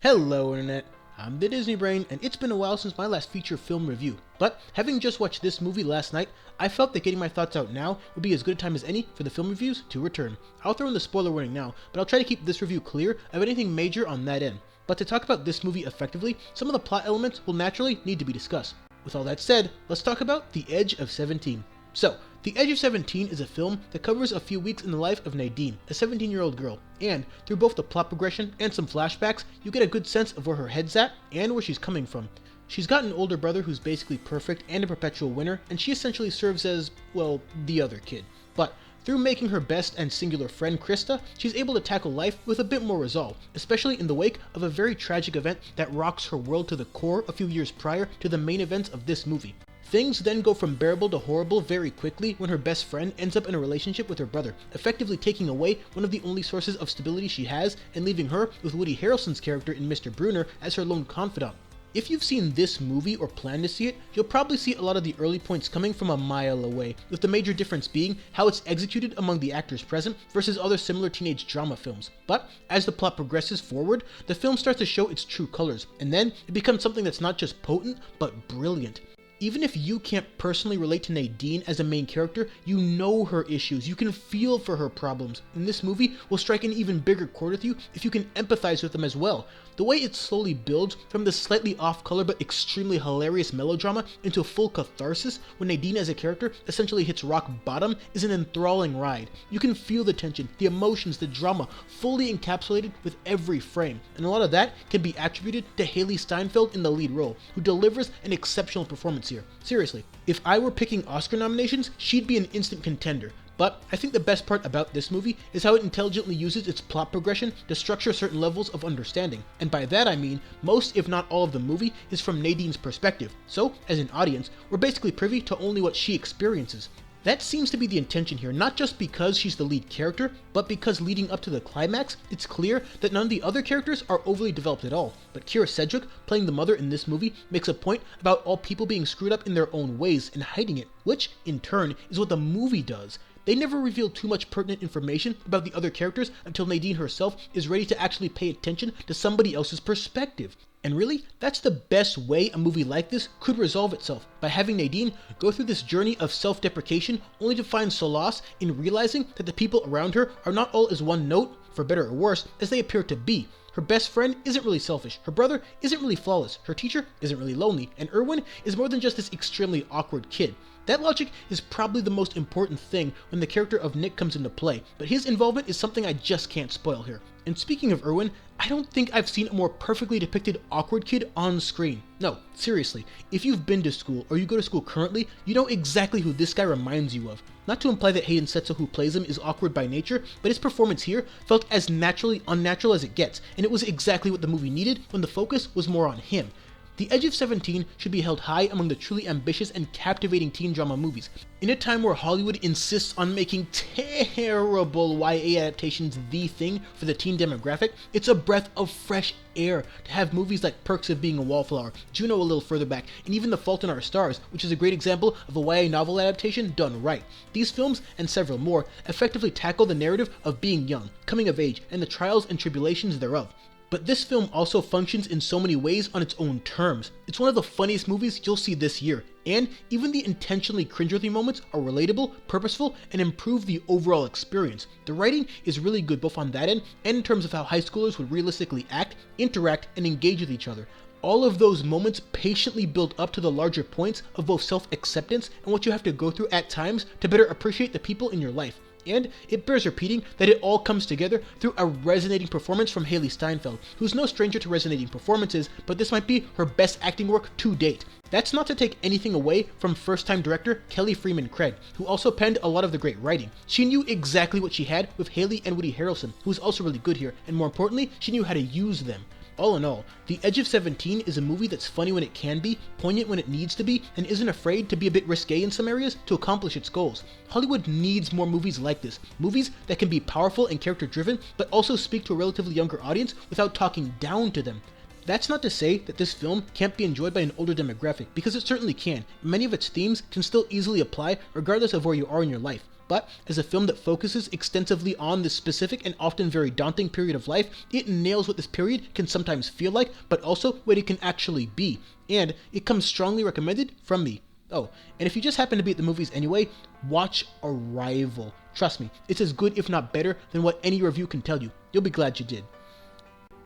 Hello Internet, I'm the Disney Brain, and it's been a while since my last feature film review, but having just watched this movie last night, I felt that getting my thoughts out now would be as good a time as any for the film reviews to return. I'll throw in the spoiler warning now, but I'll try to keep this review clear of anything major on that end. But to talk about this movie effectively, some of the plot elements will naturally need to be discussed. With all that said, let's talk about The Edge of 17. So, The Edge of 17 is a film that covers a few weeks in the life of Nadine, a 17-year-old girl, and through both the plot progression and some flashbacks, you get a good sense of where her head's at and where she's coming from. She's got an older brother who's basically perfect and a perpetual winner, and she essentially serves as, well, the other kid. But through making her best and singular friend Krista, she's able to tackle life with a bit more resolve, especially in the wake of a very tragic event that rocks her world to the core a few years prior to the main events of this movie. Things then go from bearable to horrible very quickly when her best friend ends up in a relationship with her brother, effectively taking away one of the only sources of stability she has and leaving her with Woody Harrelson's character in Mr. Bruner as her lone confidant. If you've seen this movie or plan to see it, you'll probably see a lot of the early points coming from a mile away, with the major difference being how it's executed among the actors present versus other similar teenage drama films. But as the plot progresses forward, the film starts to show its true colors, and then it becomes something that's not just potent, but brilliant. Even if you can't personally relate to Nadine as a main character, you know her issues, you can feel for her problems, and this movie will strike an even bigger chord with you if you can empathize with them as well. The way it slowly builds from this slightly off-color but extremely hilarious melodrama into full catharsis when Nadine as a character essentially hits rock bottom is an enthralling ride. You can feel the tension, the emotions, the drama fully encapsulated with every frame, and a lot of that can be attributed to Hailee Steinfeld in the lead role, who delivers an exceptional performance here. Seriously, if I were picking Oscar nominations, she'd be an instant contender. But I think the best part about this movie is how it intelligently uses its plot progression to structure certain levels of understanding. And by that I mean, most if not all of the movie is from Nadine's perspective, so as an audience, we're basically privy to only what she experiences. That seems to be the intention here, not just because she's the lead character, but because leading up to the climax, it's clear that none of the other characters are overly developed at all. But Kira Sedgwick, playing the mother in this movie, makes a point about all people being screwed up in their own ways and hiding it, which, in turn, is what the movie does. They never reveal too much pertinent information about the other characters until Nadine herself is ready to actually pay attention to somebody else's perspective. And really, that's the best way a movie like this could resolve itself, by having Nadine go through this journey of self-deprecation only to find solace in realizing that the people around her are not all as one note, for better or worse, as they appear to be. Her best friend isn't really selfish, her brother isn't really flawless, her teacher isn't really lonely, and Erwin is more than just this extremely awkward kid. That logic is probably the most important thing when the character of Nick comes into play, but his involvement is something I just can't spoil here. And speaking of Erwin, I don't think I've seen a more perfectly depicted awkward kid on screen. No, seriously, if you've been to school or you go to school currently, you know exactly who this guy reminds you of. Not to imply that Hayden Setzel, who plays him, is awkward by nature, but his performance here felt as naturally unnatural as it gets, and it was exactly what the movie needed when the focus was more on him. The Edge of 17 should be held high among the truly ambitious and captivating teen drama movies. In a time where Hollywood insists on making terrible YA adaptations the thing for the teen demographic, it's a breath of fresh air to have movies like Perks of Being a Wallflower, Juno a little further back, and even The Fault in Our Stars, which is a great example of a YA novel adaptation done right. These films, and several more, effectively tackle the narrative of being young, coming of age, and the trials and tribulations thereof. But this film also functions in so many ways on its own terms. It's one of the funniest movies you'll see this year, and even the intentionally cringeworthy moments are relatable, purposeful, and improve the overall experience. The writing is really good both on that end and in terms of how high schoolers would realistically act, interact, and engage with each other. All of those moments patiently build up to the larger points of both self-acceptance and what you have to go through at times to better appreciate the people in your life. And it bears repeating that it all comes together through a resonating performance from Hailee Steinfeld, who's no stranger to resonating performances, but this might be her best acting work to date. That's not to take anything away from first-time director Kelly Freeman Craig, who also penned a lot of the great writing. She knew exactly what she had with Hailee and Woody Harrelson, who's also really good here, and more importantly, she knew how to use them. All in all, The Edge of 17 is a movie that's funny when it can be, poignant when it needs to be, and isn't afraid to be a bit risque in some areas to accomplish its goals. Hollywood needs more movies like this, movies that can be powerful and character-driven, but also speak to a relatively younger audience without talking down to them. That's not to say that this film can't be enjoyed by an older demographic, because it certainly can. Many of its themes can still easily apply regardless of where you are in your life. But as a film that focuses extensively on this specific and often very daunting period of life, it nails what this period can sometimes feel like, but also what it can actually be. And it comes strongly recommended from me. Oh, and if you just happen to be at the movies anyway, watch Arrival. Trust me, it's as good if not better than what any review can tell you. You'll be glad you did.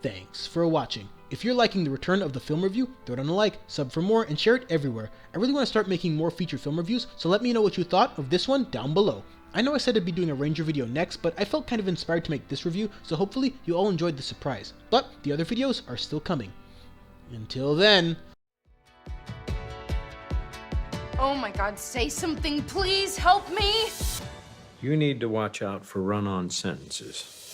Thanks for watching. If you're liking the return of the film review, throw it on a like, sub for more, and share it everywhere. I really want to start making more feature film reviews, so let me know what you thought of this one down below. I know I said I'd be doing a Ranger video next, but I felt kind of inspired to make this review, so hopefully you all enjoyed the surprise. But the other videos are still coming. Until then... Oh my God, say something, please help me! You need to watch out for run-on sentences.